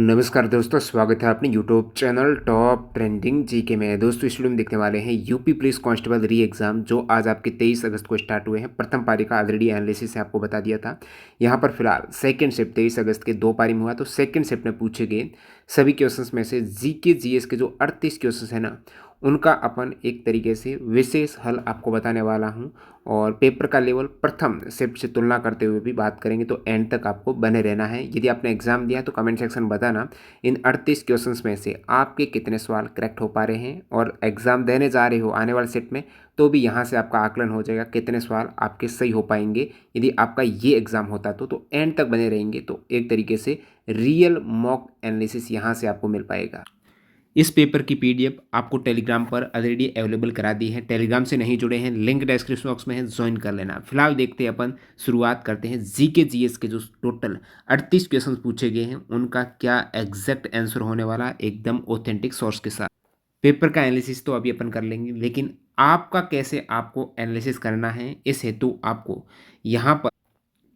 नमस्कार दोस्तों, स्वागत है अपने YouTube channel top trending GK में। दोस्तों इस वीडियो में देखने वाले हैं यूपी पुलिस कांस्टेबल री एग्ज़ाम जो आज आपके 23 अगस्त को स्टार्ट हुए हैं। प्रथम पारी का ऑलरेडी एनालिसिस आपको बता दिया था। यहाँ पर फिलहाल सेकंड शिफ्ट 23 अगस्त के 2 पारी में हुआ, तो सेकंड शिफ्ट में पूछे गए सभी क्वेश्चंस में से जीके जीएस के जो 38 क्वेश्चंस है ना, उनका अपन एक तरीके से विशेष हल आपको बताने वाला हूँ। और पेपर का लेवल प्रथम शिफ्ट से तुलना करते हुए भी बात करेंगे, तो एंड तक आपको बने रहना है। यदि आपने एग्जाम दिया तो कमेंट सेक्शन बताना इन 38 क्वेश्चंस में से आपके कितने सवाल करेक्ट हो पा रहे हैं, और एग्जाम देने जा रहे हो आने वाले शिफ्ट में तो भी यहाँ से आपका आकलन हो जाएगा कितने सवाल आपके सही हो पाएंगे। यदि आपका ये एग्जाम होता तो एंड तक बने रहेंगे तो एक तरीके से रियल मॉक एनालिसिस यहाँ से आपको मिल पाएगा। इस पेपर की पीडीएफ आपको टेलीग्राम पर ऑलरेडी अवेलेबल करा दी है। टेलीग्राम से नहीं जुड़े हैं, लिंक डिस्क्रिप्शन बॉक्स में है, ज्वाइन कर लेना। फिलहाल देखते हैं, अपन शुरुआत करते हैं जीके जीएस के जो टोटल 38 क्वेश्चन पूछे गए हैं उनका क्या एग्जैक्ट आंसर होने वाला है, एकदम ऑथेंटिक सोर्स के साथ। पेपर का एनालिसिस तो अभी अपन कर लेंगे, लेकिन आपका कैसे आपको एनालिसिस करना है, इस हेतु आपको यहाँ पर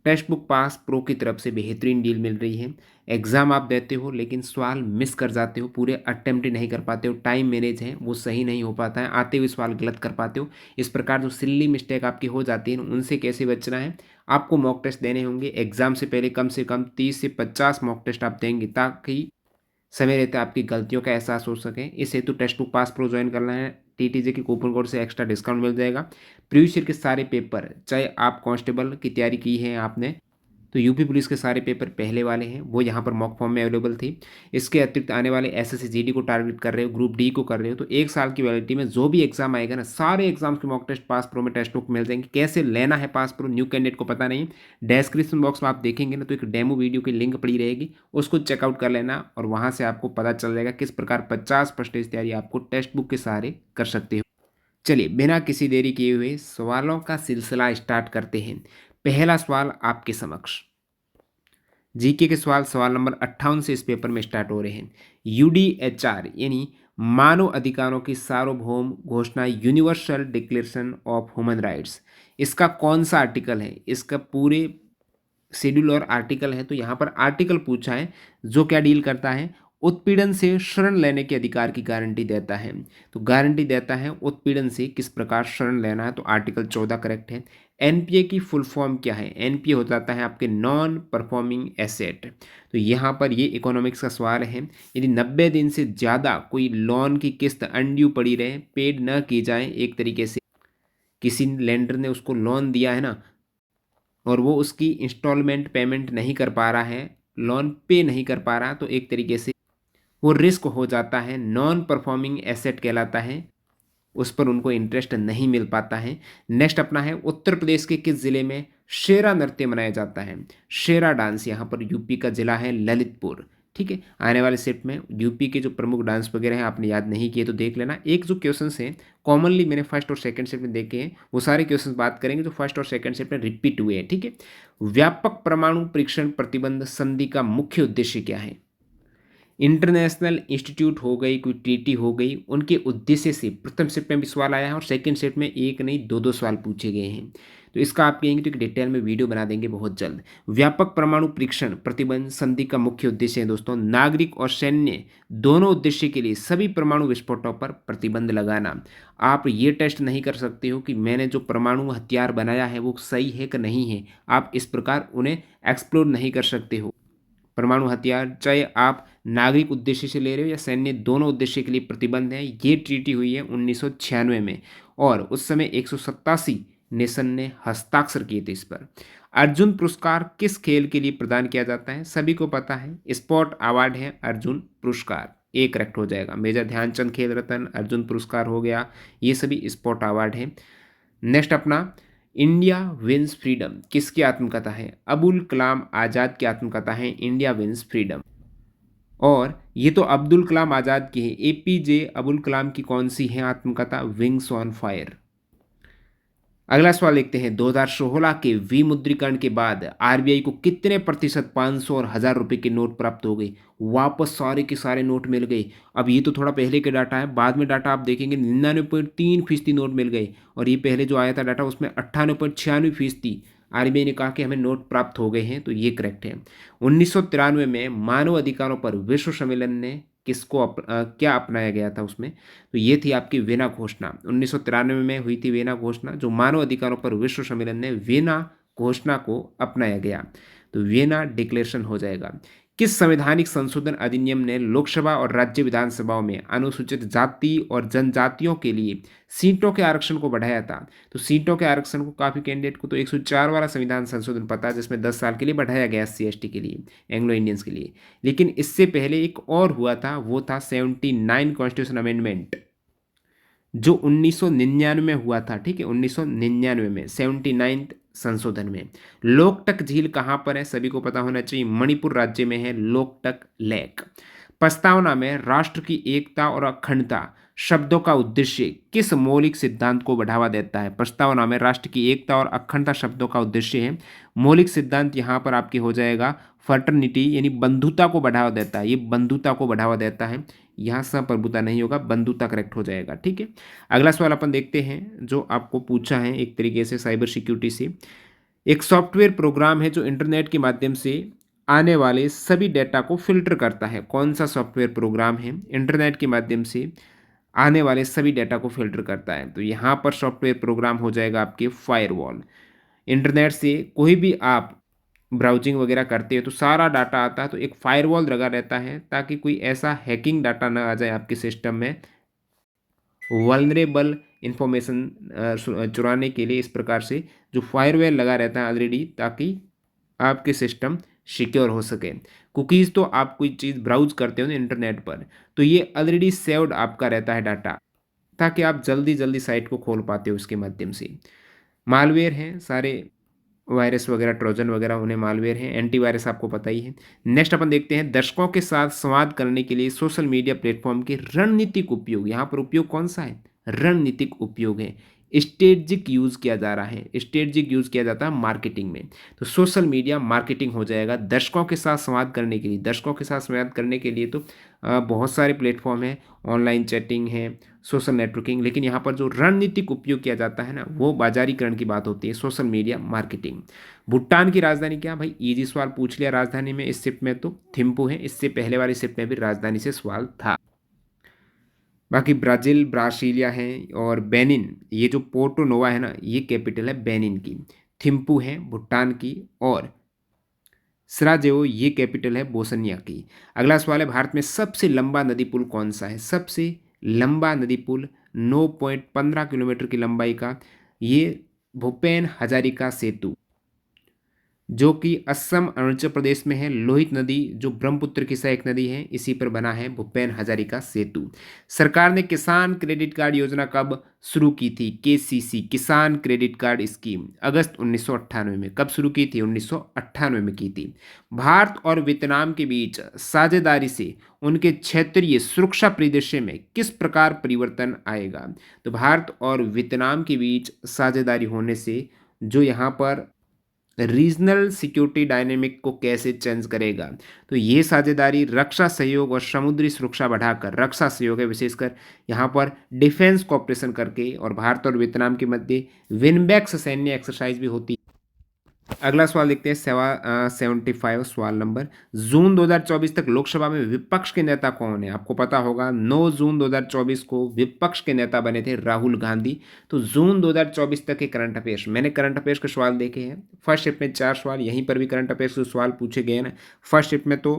टेक्स्ट बुक पास प्रो की तरफ से बेहतरीन डील मिल रही है। एग्ज़ाम आप देते हो लेकिन सवाल मिस कर जाते हो, पूरे अटेम्प्ट नहीं कर पाते हो, टाइम मैनेज है वो सही नहीं हो पाता है, आते हुए सवाल गलत कर पाते हो। इस प्रकार जो सिल्ली मिस्टेक आपकी हो जाती है उनसे कैसे बचना है, आपको मॉक टेस्ट देने होंगे। एग्ज़ाम से कम 30 से 50 मॉक टेस्ट आप देंगे ताकि समय रहते आपकी गलतियों का एहसास हो सके। इस हेतु text book pass pro join करना है। टीटीजे के कूपन कोड से एक्स्ट्रा डिस्काउंट मिल जाएगा। प्रीवियस ईयर के सारे पेपर, चाहे आप कांस्टेबल की तैयारी की है आपने, तो यूपी पुलिस के सारे पेपर पहले वाले हैं वो यहाँ पर मॉक फॉर्म में अवेलेबल थी। इसके अतिरिक्त आने वाले एसएससी जीडी को टारगेट कर रहे हो, ग्रुप डी को कर रहे हो, तो 1 साल की वैलिडिटी में जो भी एग्जाम आएगा ना, सारे एग्जाम्स के मॉक टेस्ट पास प्रो में टेस्ट बुक मिल जाएंगे। कैसे लेना है पास प्रो, न्यू कैंडिडेट को पता नहीं, डिस्क्रिप्शन बॉक्स में आप देखेंगे ना तो एक डेमो वीडियो की लिंक पड़ी रहेगी, उसको चेकआउट कर लेना और वहाँ से आपको पता चल जाएगा किस प्रकार 50% तैयारी आपको टेक्स्ट बुक के सहारे कर सकते हो। चलिए बिना किसी देरी किए हुए सवालों का सिलसिला स्टार्ट करते हैं। पहला सवाल आपके समक्ष जीके के सवाल नंबर 58 से इस पेपर में स्टार्ट हो रहे हैं। यूडीएचआर यानी मानव अधिकारों की सार्वभौम घोषणा, universal declaration of human rights, इसका कौन सा आर्टिकल है, इसका पूरे शेड्यूल और आर्टिकल है। तो यहाँ पर आर्टिकल पूछा है जो क्या डील करता है, उत्पीड़न से शरण लेने के अधिकार की गारंटी देता है। तो गारंटी देता है उत्पीड़न से किस प्रकार शरण लेना है, तो आर्टिकल 14 करेक्ट है। एनपीए की फुल फॉर्म क्या है, एनपीए हो जाता है आपके नॉन परफॉर्मिंग एसेट। तो यहाँ पर ये इकोनॉमिक्स का सवाल है। यदि 90 दिन से ज़्यादा कोई लोन की किस्त अनड्यू पड़ी रहे, पेड न की जाए, एक तरीके से किसी लेंडर ने उसको लोन दिया है ना और वो उसकी इंस्टॉलमेंट पेमेंट नहीं कर पा रहा है, लोन पे नहीं कर पा रहा, तो एक तरीके से वो रिस्क हो जाता है, नॉन परफॉर्मिंग एसेट कहलाता है, उस पर उनको इंटरेस्ट नहीं मिल पाता है। नेक्स्ट अपना है, उत्तर प्रदेश के किस जिले में शेरा नृत्य मनाया जाता है, शेरा डांस, यहाँ पर यूपी का जिला है ललितपुर। ठीक है, आने वाले सेट में यूपी के जो प्रमुख डांस वगैरह हैं आपने याद नहीं किए तो देख लेना। एक जो क्वेश्चन हैं कॉमनली मैंने फर्स्ट और सेकंड सेट में देखे हैं, वो सारे क्वेश्चन बात करेंगे जो फर्स्ट और सेकंड सेट में रिपीट हुए हैं। ठीक है, व्यापक परमाणु परीक्षण प्रतिबंध संधि का मुख्य उद्देश्य क्या है। इंटरनेशनल इंस्टीट्यूट हो गई, कोई टीटी हो गई, उनके उद्देश्य से प्रथम सेट में भी सवाल आया है और सेकंड सेट में एक नहीं दो सवाल पूछे गए हैं। तो इसका आप कहेंगे तो एक डिटेल में वीडियो बना देंगे बहुत जल्द। व्यापक परमाणु परीक्षण प्रतिबंध संधि का मुख्य उद्देश्य है दोस्तों, नागरिक और सैन्य दोनों उद्देश्य के लिए सभी परमाणु विस्फोटों पर प्रतिबंध लगाना। आप ये टेस्ट नहीं कर सकते हो कि मैंने जो परमाणु हथियार बनाया है वो सही है कि नहीं है, आप इस प्रकार उन्हें एक्सप्लोर नहीं कर सकते हो। परमाणु हथियार चाहे आप नागरिक उद्देश्य से ले रहे हो या सैन्य, दोनों उद्देश्य के लिए प्रतिबंध है। ये ट्रीटी हुई है 1996 में और उस समय 187 नेशन ने हस्ताक्षर किए थे इस पर। अर्जुन पुरस्कार किस खेल के लिए प्रदान किया जाता है, सभी को पता है, स्पोर्ट अवार्ड है अर्जुन पुरस्कार, एक करेक्ट हो जाएगा। मेजर ध्यानचंद खेल रत्न, अर्जुन पुरस्कार हो गया, ये सभी स्पोर्ट अवार्ड है। नेक्स्ट अपना, इंडिया विंस फ्रीडम किसकी आत्मकथा है, अबुल कलाम आज़ाद की आत्मकथा है इंडिया विंस फ्रीडम। और ये तो अब्दुल कलाम आज़ाद की है, एपीजे अबुल कलाम की कौन सी है आत्मकथा, विंग्स ऑन फायर। अगला सवाल देखते हैं, 2016 के विमुद्रीकरण के बाद आरबीआई को कितने प्रतिशत 500 और 1000 रुपये के नोट प्राप्त हो गए, वापस सारे के सारे नोट मिल गए। अब ये तो थोड़ा पहले के डाटा है, बाद में डाटा आप देखेंगे 99.3% नोट मिल गए, और ये पहले जो आया था डाटा उसमें 98.96% आरबीआई ने कहा कि हमें नोट प्राप्त हो गए हैं, तो ये करेक्ट है। 1993 में मानव अधिकारों पर विश्व सम्मेलन ने क्या अपनाया गया था उसमें, तो ये थी आपकी वियना घोषणा। 1993 में हुई थी वियना घोषणा, जो मानव अधिकारों पर विश्व सम्मेलन ने वियना घोषणा को अपनाया गया, तो वियना डिक्लेरेशन हो जाएगा। किस संवैधानिक संशोधन अधिनियम ने लोकसभा और राज्य विधानसभाओं में अनुसूचित जाति और जनजातियों के लिए सीटों के आरक्षण को बढ़ाया था? तो सीटों के आरक्षण को काफ़ी कैंडिडेट को तो 104 वाला संविधान संशोधन पता है, जिसमें 10 साल के लिए बढ़ाया गया SC ST के लिए, एंग्लो इंडियंस के लिए। लेकिन इससे पहले एक और हुआ था, वो था 79 कॉन्स्टिट्यूशन अमेंडमेंट, जो 1999 में हुआ था। ठीक है, 1999 में 79 संशोधन में। लोकटक झील कहाँ पर है, सभी को पता होना चाहिए, मणिपुर राज्य में है लोकटक लेक। प्रस्तावना में राष्ट्र की एकता और अखंडता शब्दों का उद्देश्य किस मौलिक सिद्धांत को बढ़ावा देता है? प्रस्तावना में राष्ट्र की एकता और अखंडता शब्दों का उद्देश्य है, मौलिक सिद्धांत यहाँ पर आपकी हो जाएगा फर्टर्निटी, यानी बंधुता को बढ़ावा देता है। ये बंधुता को बढ़ावा देता है, यहाँ संप्रभुता नहीं होगा, बंधुता करेक्ट हो जाएगा। ठीक है, अगला सवाल अपन देखते हैं जो आपको पूछा है एक तरीके से साइबर सिक्योरिटी से। एक सॉफ्टवेयर प्रोग्राम है जो इंटरनेट के माध्यम से आने वाले सभी डेटा को फिल्टर करता है। कौन सा सॉफ्टवेयर प्रोग्राम है इंटरनेट के माध्यम से आने वाले सभी डेटा को फिल्टर करता है? तो यहाँ पर सॉफ्टवेयर प्रोग्राम हो जाएगा आपके फायरवॉल। इंटरनेट से कोई भी आप ब्राउजिंग वगैरह करते हो तो सारा डाटा आता है, तो एक फायरवॉल लगा रहता है ताकि कोई ऐसा हैकिंग डाटा ना आ जाए आपके सिस्टम में, वल्नरेबल इंफॉर्मेशन चुराने के लिए। इस प्रकार से जो फायरवॉल लगा रहता है ऑलरेडी, ताकि आपके सिस्टम सिक्योर हो सके। कुकीज़ तो आप कोई चीज़ ब्राउज करते हो ना इंटरनेट पर, तो ये ऑलरेडी सेव्ड आपका रहता है डाटा, ताकि आप जल्दी जल्दी साइट को खोल पाते हो उसके माध्यम से। मालवेयर हैं सारे, वायरस वगैरह, ट्रोजन वगैरह, उन्हें मालवेयर हैं। एंटीवायरस आपको पता ही है। नेक्स्ट अपन देखते हैं दर्शकों के साथ संवाद करने के लिए सोशल मीडिया प्लेटफॉर्म के रणनीतिक उपयोग। यहाँ पर उपयोग कौन सा है? रणनीतिक उपयोग है। स्ट्रेटजिक यूज़ किया जा रहा है, स्ट्रेटजिक यूज़ किया जाता है मार्केटिंग में, तो सोशल मीडिया मार्केटिंग हो जाएगा। दर्शकों के साथ संवाद करने के लिए, दर्शकों के साथ संवाद करने के लिए तो बहुत सारे प्लेटफॉर्म हैं, ऑनलाइन चैटिंग है, सोशल नेटवर्किंग, लेकिन यहाँ पर जो रणनीतिक उपयोग किया जाता है ना, वो बाजारीकरण की बात होती है, सोशल मीडिया मार्केटिंग। भूटान की राजधानी क्या? भाई इजी सवाल पूछ लिया राजधानी में, इस शिफ्ट में तो थिम्पू है। इससे पहले वाली शिफ्ट में भी राजधानी से सवाल था। बाकी ब्राज़ील, ब्रासीलिया है, और बेनिन, ये जो पोर्टो नोवा है ना, ये कैपिटल है बेनिन की। थिम्पू है भूटान की, और सराजेवो ये कैपिटल है बोस्निया की। अगला सवाल है भारत में सबसे लंबा नदी पुल कौन सा है? सबसे लंबा नदी पुल 9.15 किलोमीटर की लंबाई का, ये भूपेन हजारिका सेतु, जो कि असम अरुणाचल प्रदेश में है। लोहित नदी जो ब्रह्मपुत्र की सहायक नदी है, इसी पर बना है भूपेन हजारिका सेतु। सरकार ने किसान क्रेडिट कार्ड योजना कब शुरू की थी? KCC, किसान क्रेडिट कार्ड स्कीम, अगस्त 1998 में। कब शुरू की थी? 1998 में की थी। भारत और वियतनाम के बीच साझेदारी से उनके क्षेत्रीय सुरक्षा परिदृश्य में किस प्रकार परिवर्तन आएगा? तो भारत और वियतनाम के बीच साझेदारी होने से जो यहाँ पर रीजनल सिक्योरिटी डायनेमिक को कैसे चेंज करेगा? तो ये साझेदारी रक्षा सहयोग और समुद्री सुरक्षा बढ़ाकर, रक्षा सहयोग है विशेषकर यहाँ पर डिफेंस कॉपरेशन करके, और भारत और वियतनाम के मध्य विनबैक्स सैन्य एक्सरसाइज भी होती है। अगला सवाल देखते हैं 75 सवाल नंबर। जून 2024 तक लोकसभा में विपक्ष के नेता कौन है? आपको पता होगा 9 जून 2024 को विपक्ष के नेता बने थे राहुल गांधी। तो जून 2024 तक के करंट अफेयर्स, मैंने करंट अफेयर्स के सवाल देखे हैं। फर्स्ट शिफ्ट में 4 सवाल, यहीं पर भी करंट अफेयर्स के सवाल पूछे गए ना। फर्स्ट शिफ्ट में तो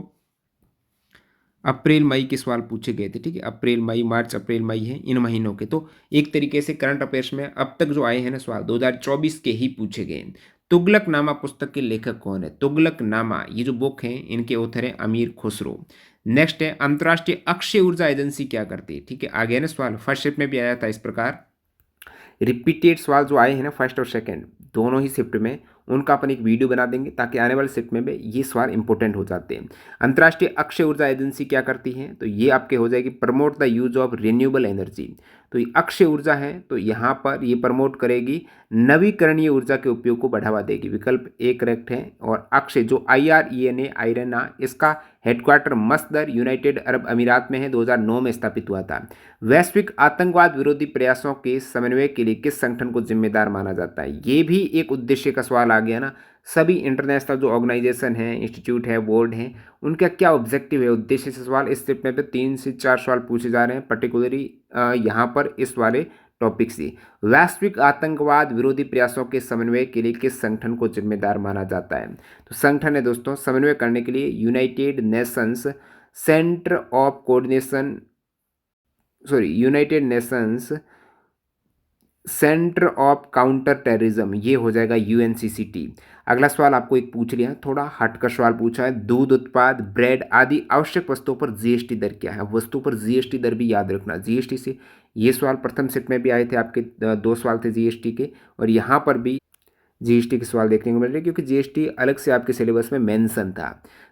अप्रैल मई के सवाल पूछे गए थे। ठीक है, अप्रैल मई, मार्च अप्रैल मई है इन महीनों के। तो एक तरीके से करंट अफेयर्स में अब तक जो आए हैं ना सवाल, 2024 के ही पूछे गए। तुगलकनामा पुस्तक के लेखक कौन है? तुगलकनामा ये जो बुक है, इनके ऑथर है अमीर खुसरो। नेक्स्ट है अंतर्राष्ट्रीय अक्षय ऊर्जा एजेंसी क्या करती है? ठीक है, आगे ना सवाल, फर्स्ट शिफ्ट में भी आया था इस प्रकार। रिपीटेड सवाल जो आए हैं ना फर्स्ट और सेकंड दोनों ही शिफ्ट में, उनका अपन एक वीडियो बना देंगे ताकि आने वाले शिफ्ट में भी ये सवाल इंपॉर्टेंट हो जाते हैं। अंतर्राष्ट्रीय अक्षय ऊर्जा एजेंसी क्या करती है? तो ये आपके हो जाएगी promote the use of renewable energy, तो ये अक्षय ऊर्जा है, तो यहाँ पर ये प्रमोट करेगी, नवीकरणीय ऊर्जा के उपयोग को बढ़ावा देगी। विकल्प ए करेक्ट है। और अक्षय जो IRENA आयरना, इसका हेडक्वार्टर मस्कत यूनाइटेड अरब अमीरात में है, 2009 में स्थापित हुआ था। वैश्विक आतंकवाद विरोधी प्रयासों के समन्वय के लिए किस संगठन को जिम्मेदार माना जाता है? ये भी एक उद्देश्य का सवाल आ गया ना। सभी इंटरनेशनल जो ऑर्गेनाइजेशन है, इंस्टीट्यूट है, बोर्ड है, उनका क्या ऑब्जेक्टिव है, उद्देश्य से सवाल इस स्टेप में पे 3 से 4 सवाल पूछे जा रहे हैं पर्टिकुलरली यहाँ पर इस वाले टॉपिक से। वैश्विक आतंकवाद विरोधी प्रयासों के समन्वय के लिए किस संगठन को जिम्मेदार माना जाता है? तो संगठन है दोस्तों समन्वय करने के लिए United Nations centre of coordination, United Nations centre of counter terrorism, ये हो जाएगा UNCCT। अगला सवाल आपको एक पूछ लिया, थोड़ा हटकर सवाल पूछा है, दूध उत्पाद, ब्रेड आदि आवश्यक वस्तुओं पर GST दर क्या है? वस्तु पर GST दर भी याद रखना, GST से ये सवाल प्रथम सेट में भी आए थे, आपके 2 सवाल थे GST के, और यहाँ पर भी GST के सवाल देखने को मिल रहे हैं क्योंकि GST अलग से आपके सिलेबस में मेंशन था।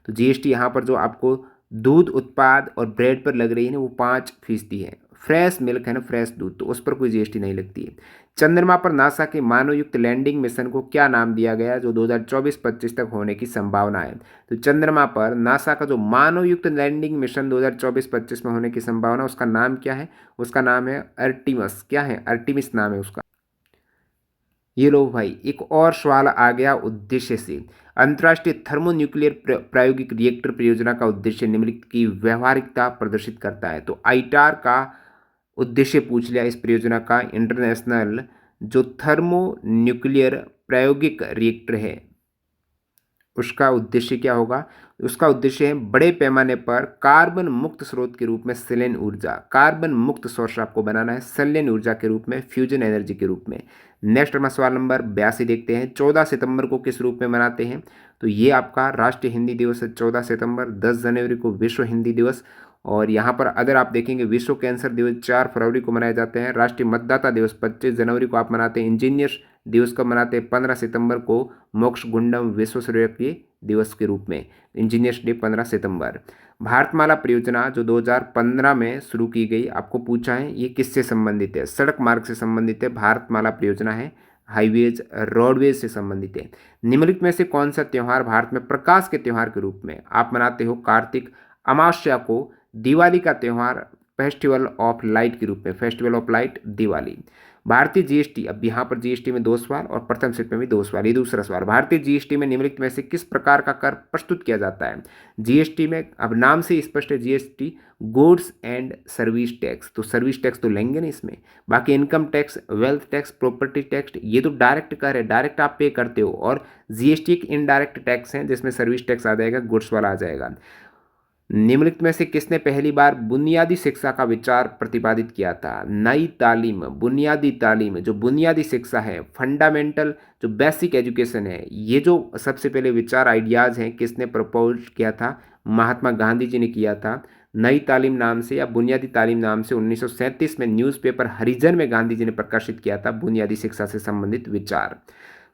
तो GST यहाँ पर जो आपको दूध उत्पाद और ब्रेड पर लग रही है ना, वो 5% है। फ्रेश मिल्क है ना, फ्रेश दूध, तो उस पर कोई GST नहीं लगती है। चंद्रमा पर नासा के मानवयुक्त लैंडिंग मिशन को क्या नाम दिया गया जो 2024-25 तक होने की संभावना है? तो चंद्रमा पर नासा का जो मानवयुक्त लैंडिंग मिशन 2024-25 में होने की संभावना, उसका नाम क्या है? उसका नाम है अर्टिमस। क्या है? अर्टिमिस नाम है उसका। ये लो भाई, एक और सवाल आ गया उद्देश्य से। अंतर्राष्ट्रीय थर्मोन्यूक्लियर प्रायोगिक रिएक्टर परियोजना का उद्देश्य निम्नलिखित की व्यवहारिकता प्रदर्शित करता है। तो आईटार का उद्देश्य पूछ लिया इस परियोजना का। इंटरनेशनल जो थर्मोन्यूक्लियर प्रायोगिक रिएक्टर है, उसका उद्देश्य क्या होगा? उसका उद्देश्य है बड़े पैमाने पर कार्बन मुक्त स्रोत के रूप में संलयन ऊर्जा, कार्बन मुक्त सोर्स आपको बनाना है संलयन ऊर्जा के रूप में, फ्यूजन एनर्जी के रूप में। नेक्स्ट में सवाल नंबर 82 देखते हैं। 14 सितंबर को किस रूप में मनाते हैं? तो ये आपका राष्ट्रीय हिंदी दिवस है 14 सितंबर। 10 जनवरी को विश्व हिंदी दिवस, और यहाँ पर अगर आप देखेंगे विश्व कैंसर दिवस 4 फरवरी को मनाए जाते हैं। राष्ट्रीय मतदाता दिवस 25 जनवरी को आप मनाते हैं। इंजीनियर्स दिवस कब मनाते हैं? 15 सितंबर को मोक्ष गुंडम विश्व सूर्योदय दिवस के रूप में, इंजीनियर्स डे 15 सितंबर। भारतमाला परियोजना जो 2015 में शुरू की गई, आपको पूछा है ये किससे संबंधित है? सड़क मार्ग से संबंधित है। भारतमाला परियोजना है हाईवेज रोडवेज से संबंधित है। निम्नलिखित में से कौन सा त्यौहार भारत में प्रकाश के त्यौहार के रूप में आप मनाते हो? कार्तिक अमावस्या को दिवाली का त्यौहार फेस्टिवल ऑफ लाइट के रूप में, फेस्टिवल ऑफ लाइट दिवाली। भारतीय GST, अब यहाँ पर GST में 2 सवाल और प्रथम सेट में भी 2 सवाल। ये दूसरा सवाल, भारतीय GST में निम्नलिखित में से किस प्रकार का कर प्रस्तुत किया जाता है? GST में अब नाम से स्पष्ट है, GST goods and service tax, तो सर्विस टैक्स तो लेंगे ना इसमें। बाकी income tax, wealth tax, property tax, ये तो डायरेक्ट कर है, डायरेक्ट आप पे करते हो, और GST एक इनडायरेक्ट टैक्स है जिसमें सर्विस टैक्स आ जाएगा, गुड्स वाला आ जाएगा। निम्नलिखित में से किसने पहली बार बुनियादी शिक्षा का विचार प्रतिपादित किया था? नई तालीम, बुनियादी तालीम, जो बुनियादी शिक्षा है, फंडामेंटल जो बेसिक एजुकेशन है, ये जो सबसे पहले विचार आइडियाज़ हैं, किसने प्रपोज किया था? महात्मा गांधी जी ने किया था। नई तालीम नाम से या बुनियादी तालीम नाम से 1937 में न्यूज़पेपर हरिजन में गांधी जी ने प्रकाशित किया था बुनियादी शिक्षा से संबंधित विचार।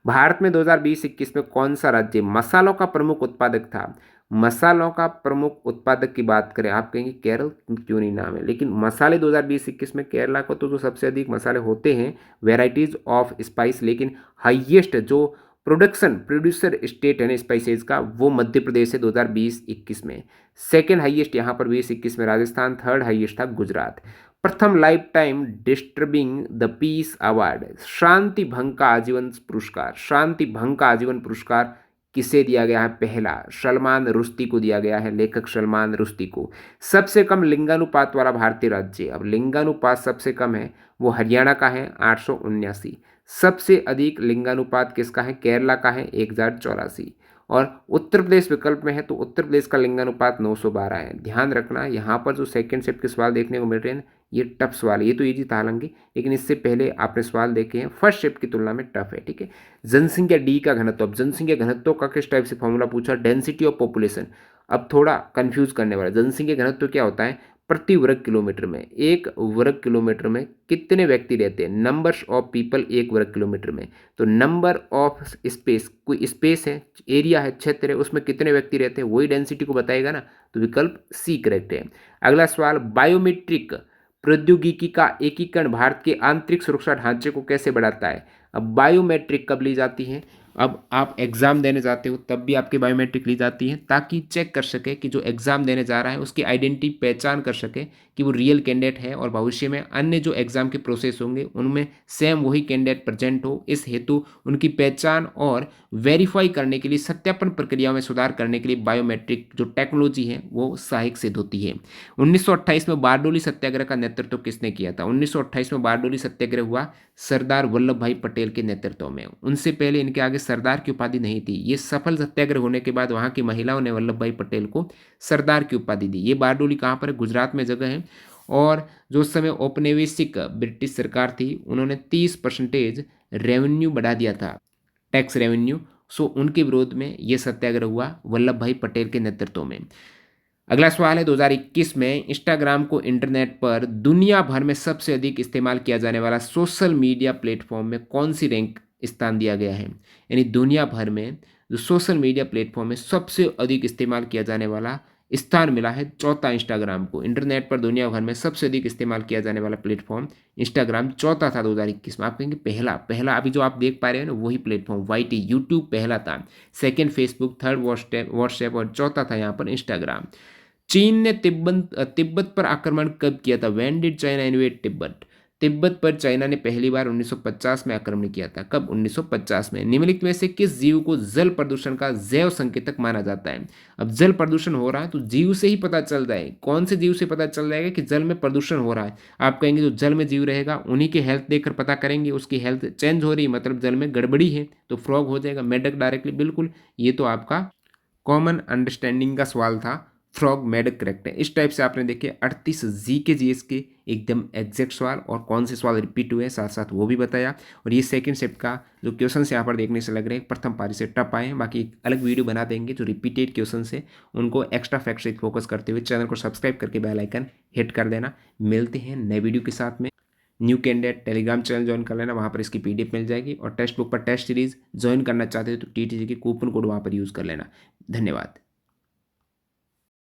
भारत में 2020-21 में कौन सा राज्य मसालों का प्रमुख उत्पादक था? मसालों का प्रमुख उत्पादक की बात करें, आप कहेंगे केरल क्यों नहीं नाम है, लेकिन मसाले 2020-21 में केरला को तो जो सबसे अधिक मसाले होते हैं वेराइटीज़ ऑफ स्पाइस, लेकिन हाईएस्ट जो प्रोड्यूसर स्टेट है ना स्पाइसेज का, वो मध्य प्रदेश है 2020-21 में। सेकेंड हाईएस्ट यहाँ पर 20-21 में राजस्थान, थर्ड हाईएस्ट था गुजरात। प्रथम lifetime disturbing the peace award, शांति भंग का आजीवन पुरस्कार, शांति भंग का आजीवन पुरस्कार किसे दिया गया है? पहला सलमान रुश्दी को दिया गया है, लेखक सलमान रुश्दी को। सबसे कम लिंगानुपात वाला भारतीय राज्य, अब लिंगानुपात सबसे कम है वो हरियाणा का है 879। सबसे अधिक लिंगानुपात किसका है? केरला का है 1084। और उत्तर प्रदेश विकल्प में है तो उत्तर प्रदेश का लिंगानुपात 912 है। ध्यान रखना यहाँ पर जो सेकंड शिफ्ट के सवाल देखने को मिल रहे हैं ये टफ सवाल है, ये तो ईजी था हालांकि, लेकिन इससे पहले आपने सवाल देखे हैं फर्स्ट शिफ्ट की तुलना में टफ है, ठीक है। जनसंख्या डी का घनत्व, अब जनसंख्या घनत्व का किस टाइप से फॉर्मूला पूछा? Density of population. अब थोड़ा कंफ्यूज करने वाला, जनसंख्या घनत्व क्या होता है? प्रति वर्ग किलोमीटर में, एक वर्ग किलोमीटर में कितने व्यक्ति रहते हैं? नंबर्स ऑफ पीपल एक वर्ग किलोमीटर में। तो नंबर ऑफ स्पेस, कोई स्पेस है, एरिया है, क्षेत्र है, उसमें कितने व्यक्ति रहते हैं, वही डेंसिटी को बताएगा ना। तो विकल्प सी करेक्ट है। अगला सवाल, बायोमेट्रिक प्रौद्योगिकी का एकीकरण भारत के आंतरिक सुरक्षा ढांचे को कैसे बढ़ाता है। अब बायोमेट्रिक कब ली जाती है, अब आप एग्ज़ाम देने जाते हो तब भी आपकी बायोमेट्रिक ली जाती है, ताकि चेक कर सके कि जो एग्ज़ाम देने जा रहा है उसकी आइडेंटिटी पहचान कर सके कि वो रियल कैंडिडेट है, और भविष्य में अन्य जो एग्ज़ाम के प्रोसेस होंगे उनमें सेम वही कैंडिडेट प्रेजेंट हो। इस हेतु उनकी पहचान और वेरीफाई करने के लिए, सत्यापन प्रक्रिया में सुधार करने के लिए बायोमेट्रिक जो टेक्नोलॉजी है वो सहायक सिद्ध होती है। 1928 में बारडोली सत्याग्रह का नेतृत्व किसने किया था। 1928 में बारडोली सत्याग्रह हुआ सरदार वल्लभ भाई पटेल के नेतृत्व में। उनसे पहले इनके आगे सरदार की उपाधि नहीं थी। ये सफल सत्याग्रह होने के बाद वहाँ की महिलाओं ने वल्लभ भाई पटेल को सरदार की उपाधि दी। ये बारडोली कहाँ पर है, गुजरात में जगह है। और जो उस समय औपनिवेशिक ब्रिटिश सरकार थी उन्होंने 30% रेवेन्यू बढ़ा दिया था, टैक्स रेवेन्यू। सो उनके विरोध में ये सत्याग्रह हुआ वल्लभ भाई पटेल के नेतृत्व में। अगला सवाल है, 2021 में इंस्टाग्राम को इंटरनेट पर दुनिया भर में सबसे अधिक इस्तेमाल किया जाने वाला सोशल मीडिया प्लेटफॉर्म में कौन सी रैंक स्थान दिया गया है। यानी दुनिया भर में जो सोशल मीडिया प्लेटफॉर्म में सबसे अधिक इस्तेमाल किया जाने वाला स्थान मिला है चौथा इंस्टाग्राम को। इंटरनेट पर दुनिया भर में सबसे अधिक इस्तेमाल किया जाने वाला प्लेटफॉर्म इंस्टाग्राम चौथा था 2021 में। आप कहेंगे पहला पहला अभी जो आप देख पा रहे हो ना वही प्लेटफॉर्म वाईटी यूट्यूब पहला था, सेकेंड फेसबुक, थर्ड व्हाट्सएप और चौथा था यहाँ पर इंस्टाग्राम। चीन ने तिब्बत पर आक्रमण कब किया था। When did China invade Tibet. Tibet पर चाइना ने पहली बार 1950 में आक्रमण किया था। कब, 1950 में। निम्नलिखित में से किस जीव को जल प्रदूषण का जैव संकेतक माना जाता है। अब जल प्रदूषण हो रहा है तो जीव से ही पता चल जाए, कौन से जीव से पता चल जाएगा कि जल में प्रदूषण हो रहा है। आप कहेंगे जो जल में जीव रहेगा उन्हीं की हेल्थ देखकर पता करेंगे, उसकी हेल्थ चेंज हो रही है मतलब जल में गड़बड़ी है तो फ्रॉग हो जाएगा, मेढक डायरेक्टली। बिल्कुल, ये तो आपका कॉमन अंडरस्टैंडिंग का सवाल था। फ्रॉग मेढक करेक्ट है। इस टाइप से आपने देखे 38 जी के जीएस के एकदम एग्जैक्ट सवाल, और कौन से सवाल रिपीट हुए साथ साथ वो भी बताया। और ये सेकंड शिफ्ट का जो क्वेश्चन यहाँ पर देखने से लग रहे हैं प्रथम पारी से टप आए हैं। बाकी एक अलग वीडियो बना देंगे जो रिपीटेड क्वेश्चन से उनको एक्स्ट्रा फैक्ट से फोकस करते हुए। चैनल को सब्सक्राइब करके बेल आइकन हिट कर देना। मिलते हैं नए वीडियो के साथ में। New candidate Telegram channel join कर लेना, वहाँ पर इसकी पीडीएफ मिल जाएगी। और टेक्स्ट बुक पर टेस्ट सीरीज ज्वाइन करना चाहते हो तो टीटीजी के कूपन कोड वहाँ पर यूज़ कर लेना। धन्यवाद।